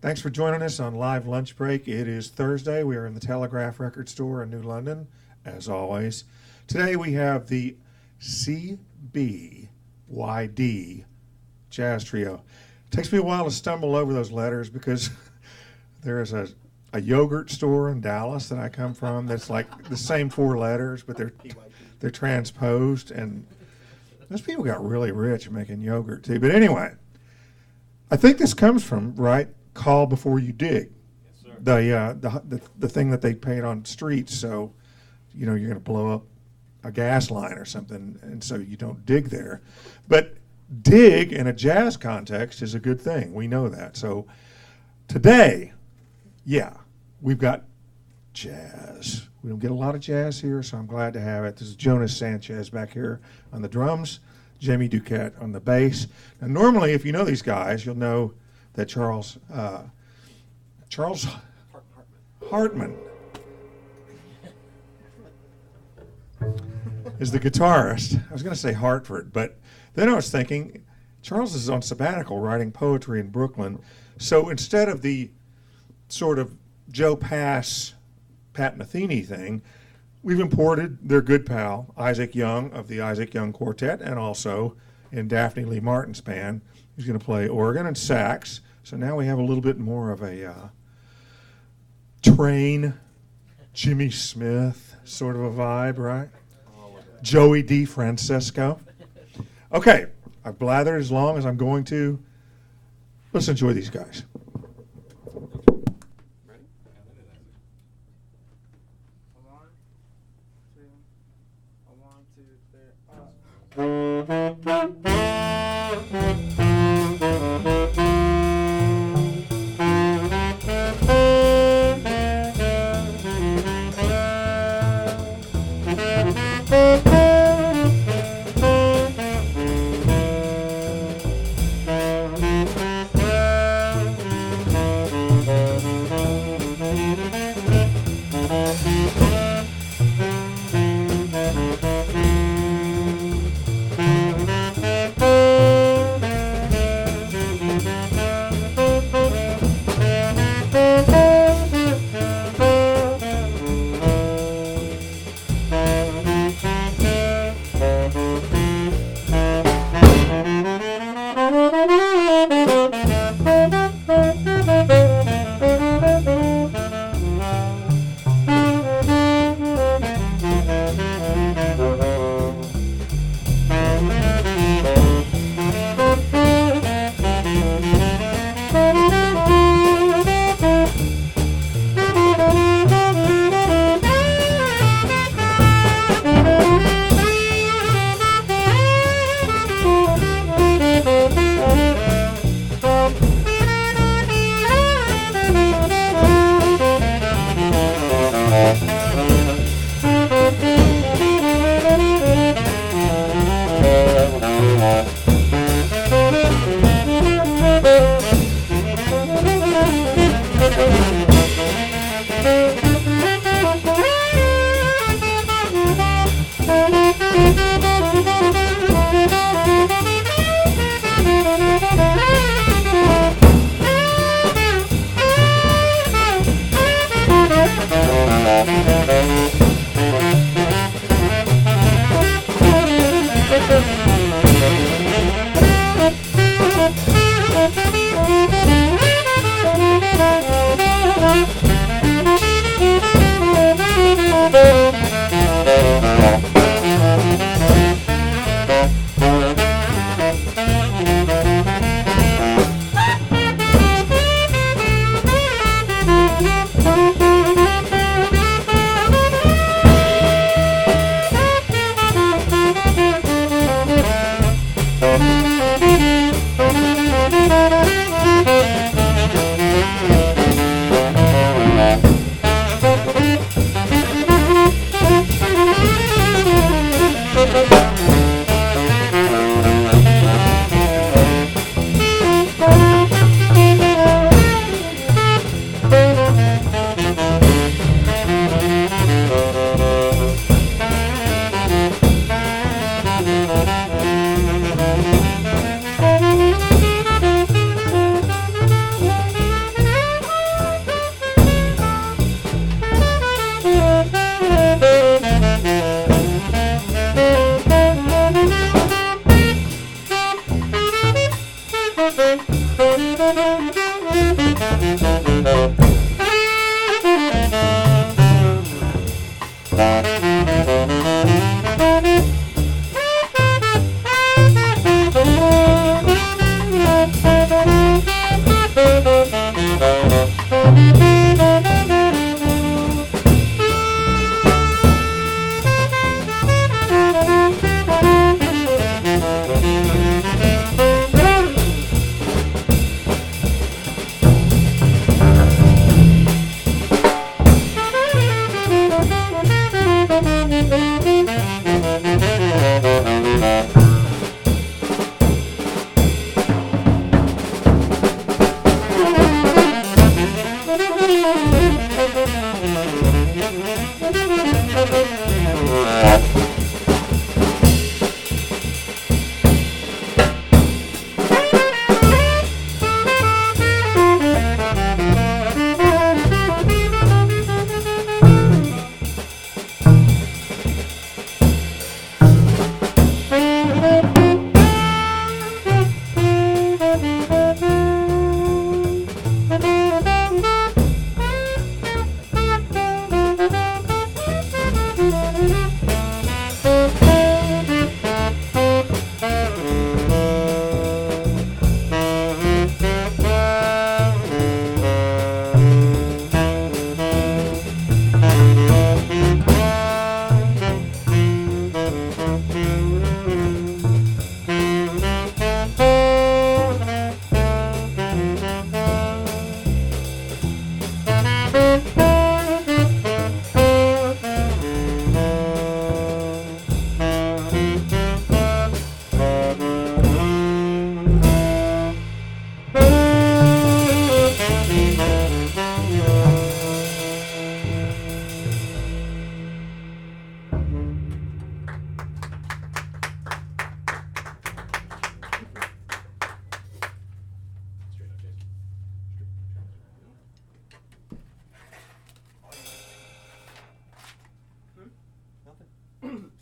Thanks for joining us on Live Lunch Break. It is Thursday. We are in the Telegraph Record Store in New London, as always. Today we have the CBYD Jazz Trio. It takes me a while to stumble over those letters because there is a yogurt store in Dallas that I come from that's like the same four letters, but they're transposed, and those people got really rich making yogurt too. But anyway, I think this comes from, right, call before you dig. Yes, sir. The thing that they paint on streets, so you're going to blow up a gas line or something, and so you don't dig there. But dig in a jazz context is a good thing. We know that. So today, we've got jazz. We don't get a lot of jazz here, so I'm glad to have it. This is Jonas Sanchez back here on the drums, Jamie Duquette on the bass. Now, normally, if you know these guys, you'll know that Charles Hartman is the guitarist. I was going to say Hartford, but then I was thinking Charles is on sabbatical writing poetry in Brooklyn. So instead of the sort of Joe Pass, Pat Metheny thing, we've imported their good pal, Isaac Young of the Isaac Young Quartet, and also in Daphne Lee Martin's band. He's going to play organ and sax. So now we have a little bit more of a Train, Jimmy Smith sort of a vibe, right? Joey D. Francesco. Okay, I've blathered as long as I'm going to. Let's enjoy these guys. Ready? One, two, three.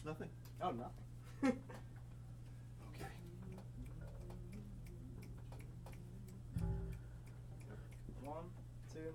Nothing. Oh, nothing. Okay. One, two,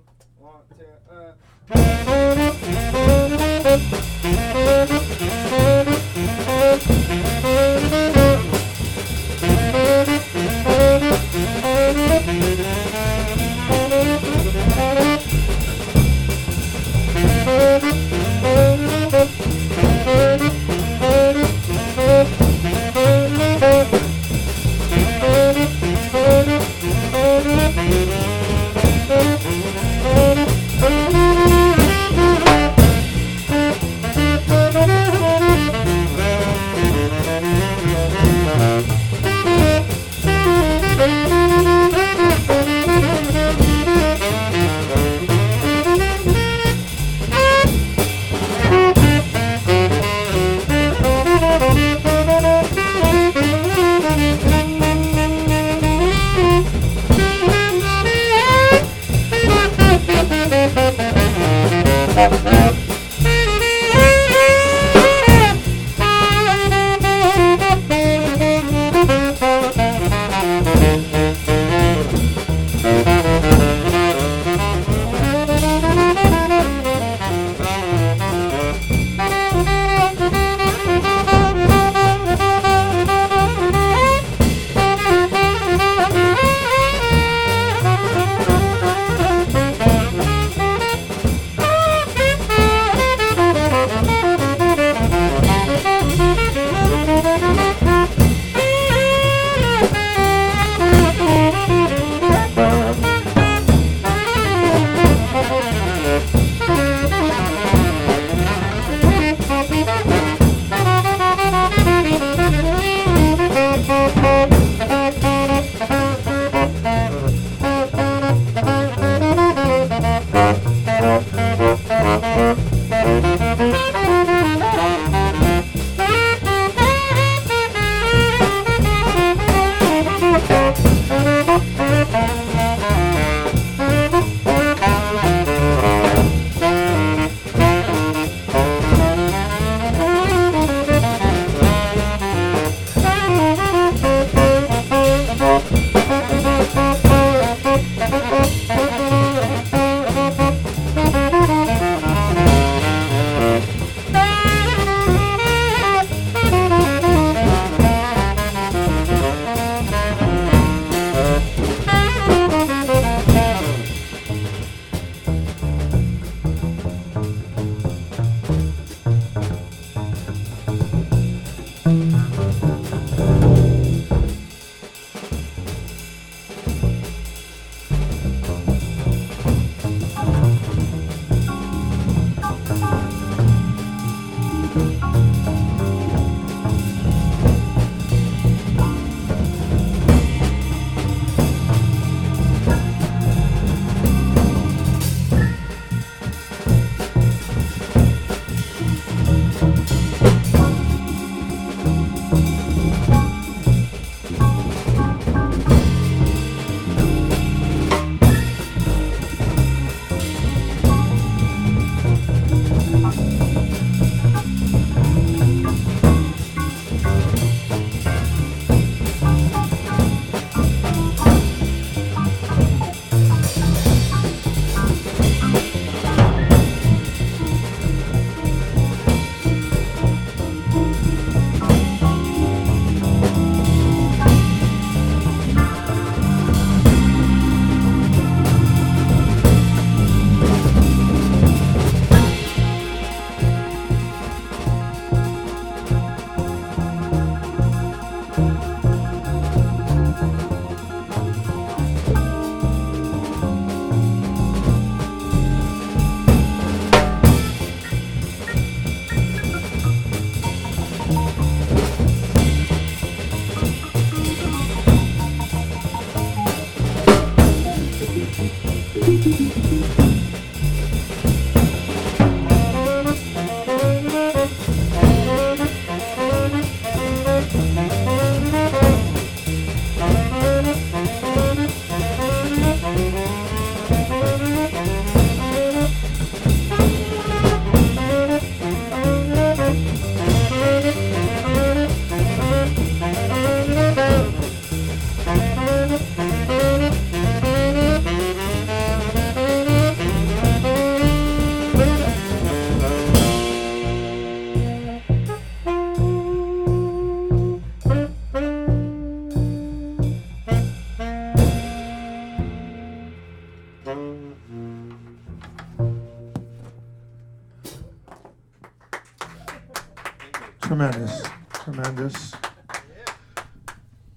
Tremendous, tremendous.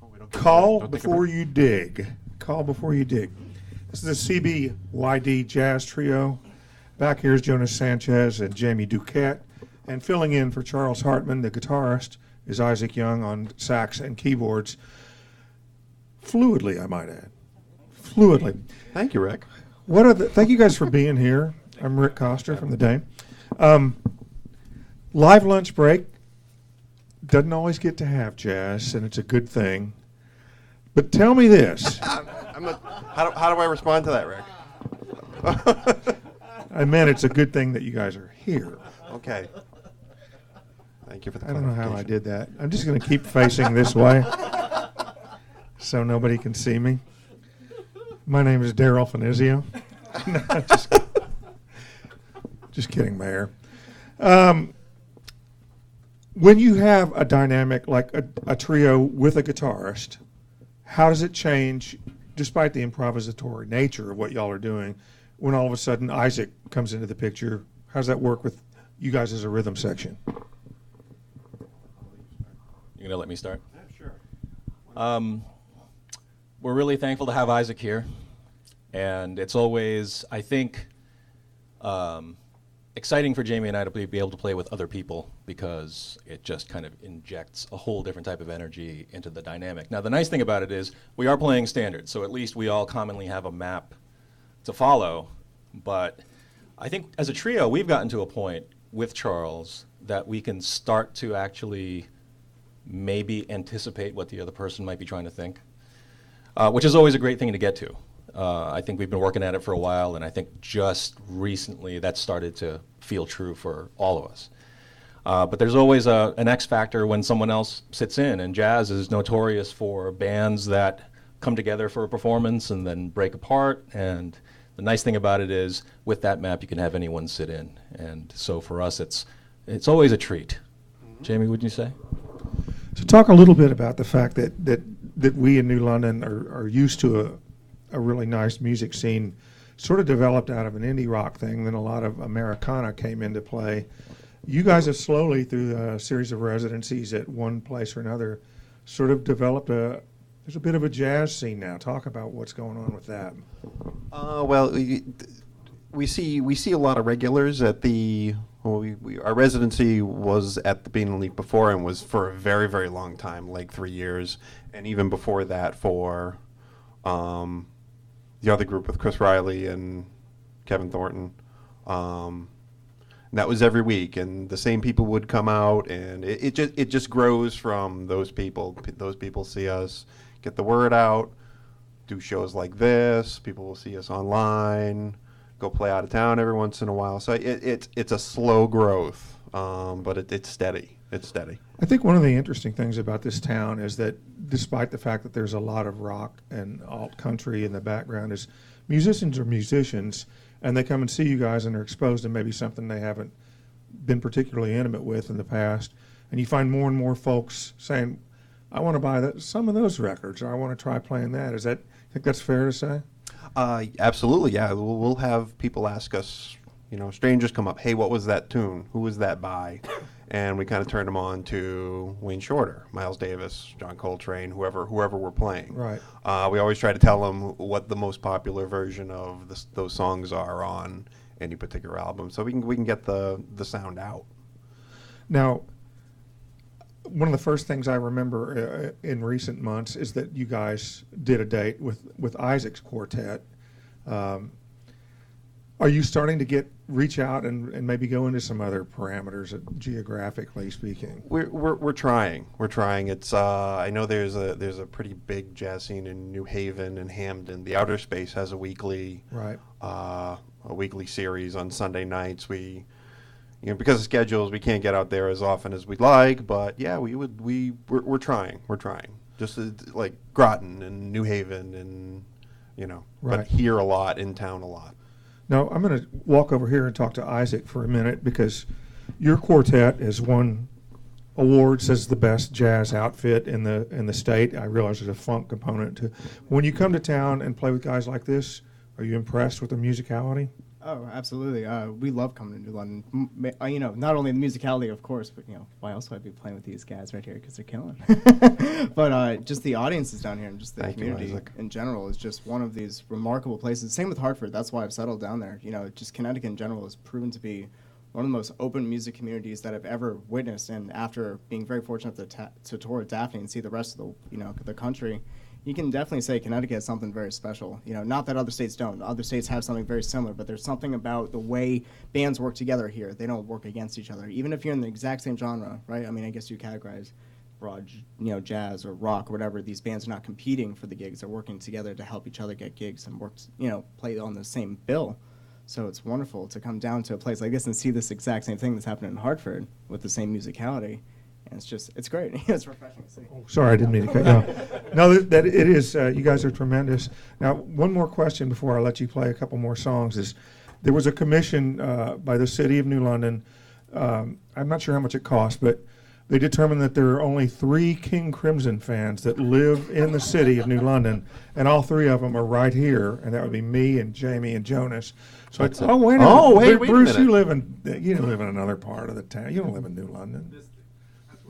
Oh, we don't- Call don't take a before break? you dig. Call before you dig. This is the CBYD Jazz Trio. Back here is Jonas Sanchez and Jamie Duquette. And filling in for Charles Hartman, the guitarist, is Isaac Young on sax and keyboards. Fluidly, I might add. Fluidly. Thank you, Rick. Thank you guys for being here. I'm Rick Coster from the Dame. Live lunch break. Doesn't always get to have jazz, and it's a good thing. But tell me this. I'm not, how do I respond to that, Rick? I meant it's a good thing that you guys are here. Okay. Thank you for the I don't know how I clarification. did that. I'm just going to keep facing this way so nobody can see me. My name is Daryl Finizio. No, just kidding, Mayor. When you have a dynamic like a trio with a guitarist, how does it change, despite the improvisatory nature of what y'all are doing, when all of a sudden Isaac comes into the picture? How does that work with you guys as a rhythm section? You gonna let me start? Yeah, sure. We're really thankful to have Isaac here, and it's always, I think, exciting for Jamie and I to be able to play with other people because it just kind of injects a whole different type of energy into the dynamic. Now, the nice thing about it is we are playing standards, so at least we all commonly have a map to follow. But I think as a trio, we've gotten to a point with Charles that we can start to actually maybe anticipate what the other person might be trying to think, which is always a great thing to get to. I think we've been working at it for a while, and I think just recently that started to feel true for all of us. But there's always an X factor when someone else sits in, and jazz is notorious for bands that come together for a performance and then break apart. And the nice thing about it is, with that map, you can have anyone sit in. And so for us, it's always a treat. Jamie, wouldn't you say? So talk a little bit about the fact that we in New London are used to a really nice music scene, sort of developed out of an indie rock thing. Then a lot of Americana came into play. You guys have slowly, through a series of residencies at one place or another, sort of developed there's a bit of a jazz scene now. Talk about what's going on with that. Well, we see a lot of regulars at the. Well, our residency was at the Bean and Leaf before, and was for a very, very long time, like 3 years, and even before that for the other group with Chris Riley and Kevin Thornton. And that was every week, and the same people would come out, and it just grows from those people. Those people see us, get the word out, do shows like this. People will see us online, go play out of town every once in a while. So it's a slow growth, but it's steady. It's steady. I think one of the interesting things about this town is that despite the fact that there's a lot of rock and alt country in the background, is musicians are musicians, and they come and see you guys and are exposed to maybe something they haven't been particularly intimate with in the past. And you find more and more folks saying, I want to buy some of those records, or I want to try playing that. I think that's fair to say? Absolutely, yeah. We'll have people ask us, strangers come up, hey, what was that tune? Who was that by? And we kind of turn them on to Wayne Shorter, Miles Davis, John Coltrane, whoever we're playing. Right. We always try to tell them what the most popular version of those songs are on any particular album, so we can get the sound out. Now, one of the first things I remember in recent months is that you guys did a date with Isaac's quartet. Are you starting to reach out and maybe go into some other parameters, geographically speaking? We're trying. We're trying. It's I know there's a pretty big jazz scene in New Haven and Hamden. The Outer Space has a weekly series on Sunday nights. We because of schedules we can't get out there as often as we'd like, but yeah, we're trying. We're trying. just like Groton and New Haven and, Right. but here a lot, in town a lot. Now, I'm going to walk over here and talk to Isaac for a minute because your quartet has won awards as the best jazz outfit in the state. I realize there's a funk component to. When you come to town and play with guys like this, are you impressed with the musicality? Oh, absolutely. We love coming to New London. Not only the musicality, of course, but why else would I be playing with these guys right here? Because they're killing. But just the audiences down here and just the Thank you, community Isaac. in general is just one of these remarkable places. Same with Hartford. That's why I've settled down there. Just Connecticut in general has proven to be one of the most open music communities that I've ever witnessed. And after being very fortunate to tour with Daphne and see the rest of the country, you can definitely say Connecticut has something very special. Not that other states don't. Other states have something very similar, but there's something about the way bands work together here. They don't work against each other. Even if you're in the exact same genre, right? I mean, I guess you categorize broad, jazz or rock or whatever. These bands are not competing for the gigs. They're working together to help each other get gigs and play on the same bill. So it's wonderful to come down to a place like this and see this exact same thing that's happening in Hartford with the same musicality. And it's great. It's refreshing to see. Oh, sorry, I didn't mean to cut you off. No, that it is. You guys are tremendous. Now, one more question before I let you play a couple more songs is, there was a commission by the city of New London. I'm not sure how much it cost, but they determined that there are only 3 King Crimson fans that live in the city of New London, and all 3 of them are right here, and that would be me and Jamie and Jonas. So That's it. wait a minute. Oh, wait a Bruce, minute. you live in another part of the town. You don't live in New London.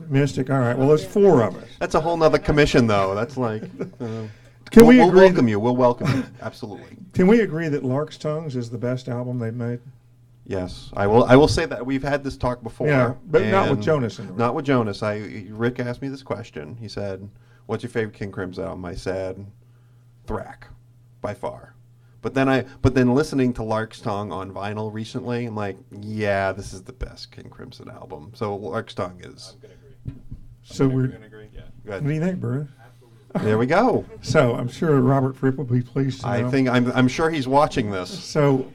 Mystic. All right. Well, there's 4 of us. That's a whole nother commission, though. That's like, Can we we'll agree welcome that- you. We'll welcome you. Absolutely. Can we agree that Lark's Tongues is the best album they've made? Yes, I will say that we've had this talk before. Yeah, but not with and Jonas in the room. Not with Jonas. Rick asked me this question. He said, "What's your favorite King Crimson album?" I said, "Thrack, by far." But then listening to Lark's Tongue on vinyl recently, I'm like, yeah, this is the best King Crimson album. So Lark's Tongue is. I'm gonna agree. So we're. Agree. Yeah. Go What do ahead. you think, Bruce? There we go. So I'm sure Robert Fripp will be pleased to know. I think I'm sure he's watching this. So.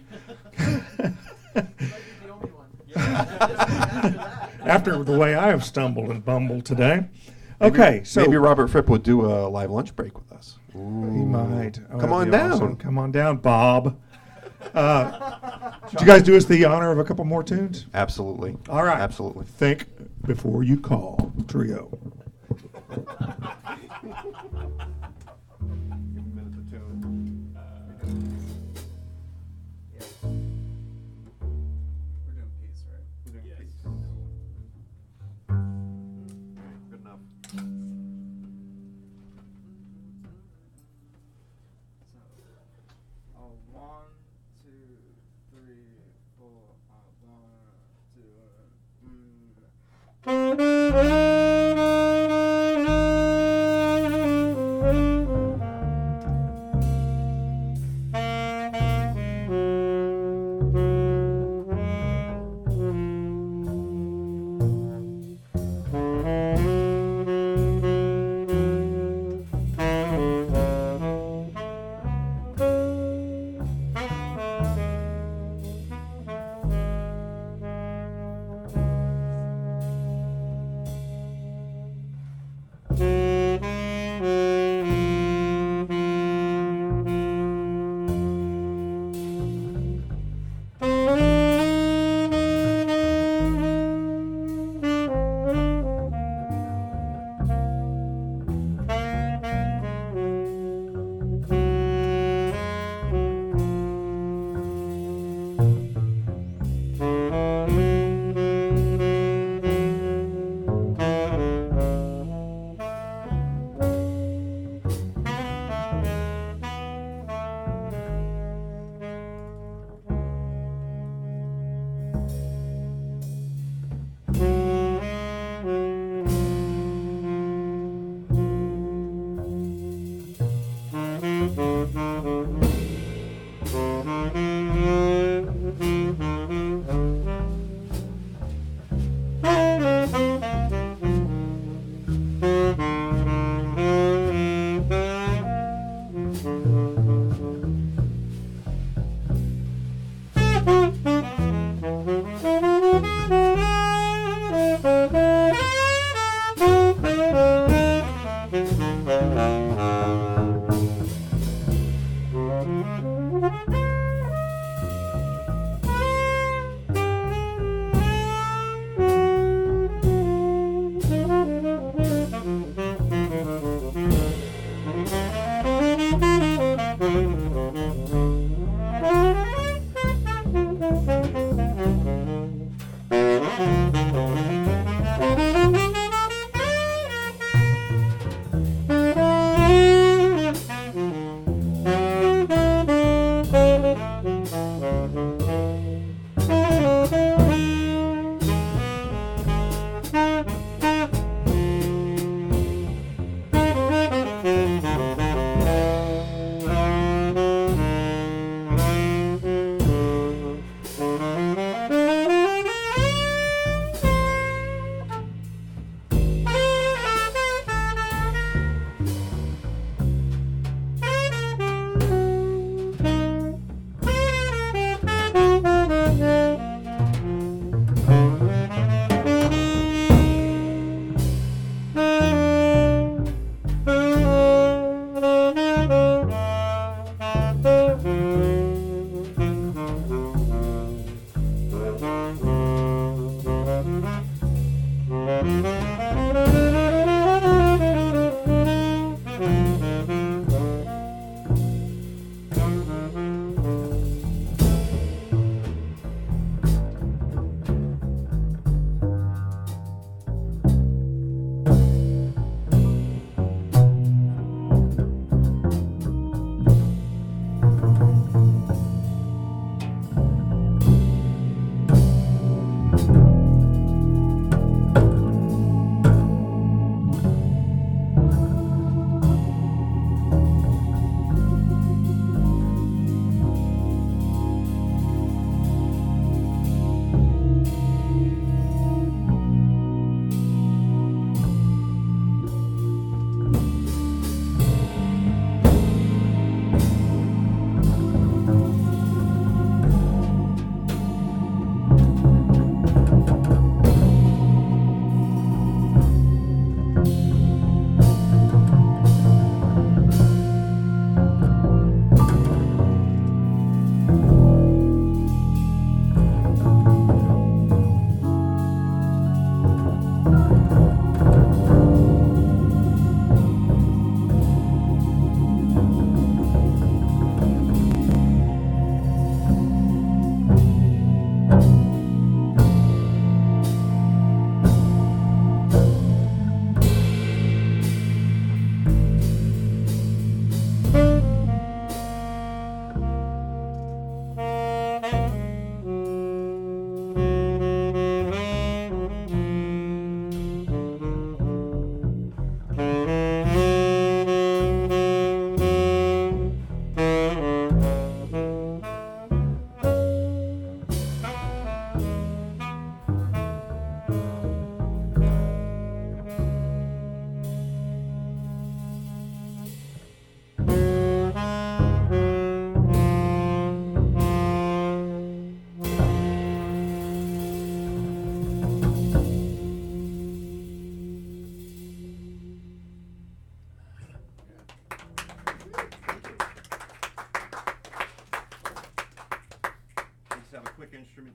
After the way I have stumbled and bumbled today. Okay, so Maybe Robert Fripp would do a live lunch break with us. he might. Oh, Come that'd on be down. awesome. Come on down, Bob. Did you guys do us the honor of a couple more tunes? Absolutely. All right. Absolutely. Think before you call. Trio. We're doing peace, right? We're doing peace. Good enough. So, 1, 2, 3, 4, 1, 2.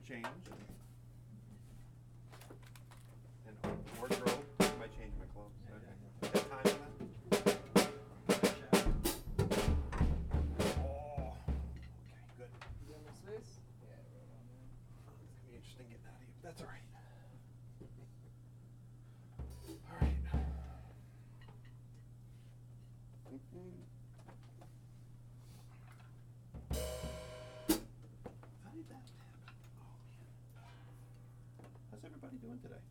change. And wardrobe. I might change my clothes. Okay. Got time for that? Oh. Okay, good. It's gonna be interesting getting out of here. That's all right. All right. How did that happen? Oh man. How's everybody doing today?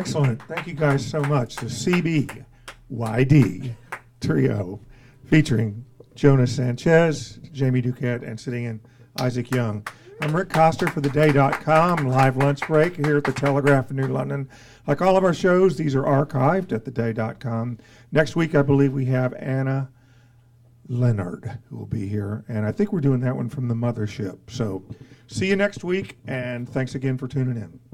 Excellent. Thank you guys so much. The CBYD trio featuring Jonas Sanchez, Jamie Duquette, and sitting in Isaac Young. I'm Rick Coster for theday.com, live lunch break here at the Telegraph in New London. Like all of our shows, these are archived at theday.com. Next week, I believe we have Anna Leonard who will be here, and I think we're doing that one from the mothership. So see you next week, and thanks again for tuning in.